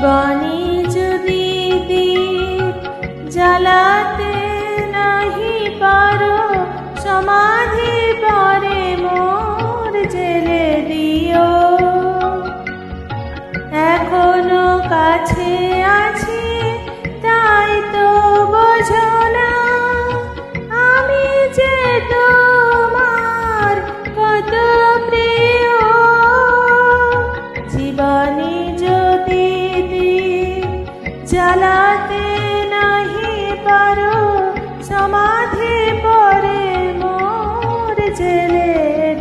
জীবনে যদি দীপ জ্বালাতে নাহি পারো, সমাধি পরে মোর জেলে দিও। এখনো কাছে আছি তাই তো বোঝো না, আমি যে তোমার কত প্রিয়। জীবনে যদি দীপ জ্বালাতে নাহি পারো, সমাধি পরে মোর জেলে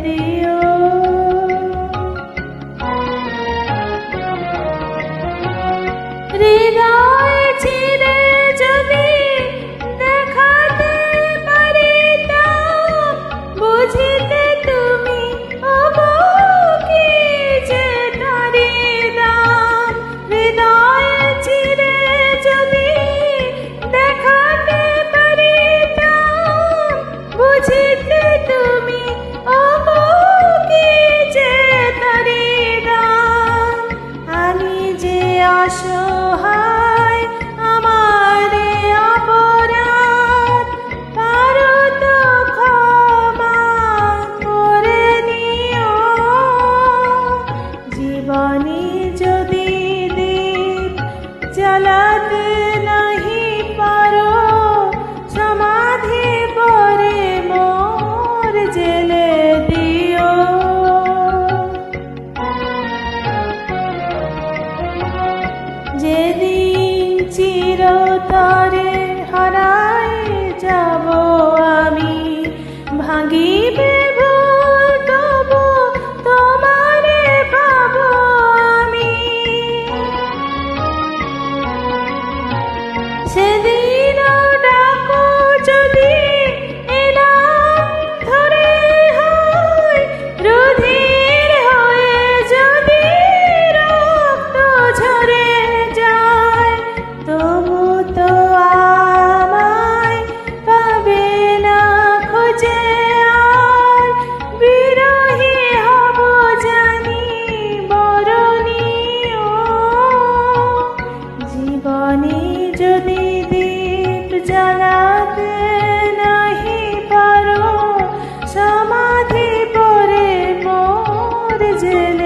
দিও। হৃদয় ছিঁড়ে যদি দেখাতে পারিতাম, বুঝিতে তুমি ওগো কি যে তারি দাম। হৃদয় ছিঁড়ে যদি দেখাতে পারিতাম, বুঝিতে তুমি ওগো কি যে তারি দাম। আমি যে অসহায় আমারে অপরাধ, পারো তো ক্ষমা করে নিও। জীবনে যদি দীপ জ্বালাতে নাহি পারো, সমাধি পরে মোর জেলে দিও। যেদিন চিরতরে হারাই যাব আমি, ভাঙিবে ভুল তবু তোমারে পাবো আমি। সেদিনও ডাকো যদি এ নাম ধরে হয়, রুধির হয়ে যদি রক্ত ঝরে যায়, তবু তো আমায় পাবে না খুঁজে আর। বিরহী হব জানি বরণীয়। জীবনে যদি দীপ জ্বালাতে নাহি পারো, সমাধি পরে মোর জেলে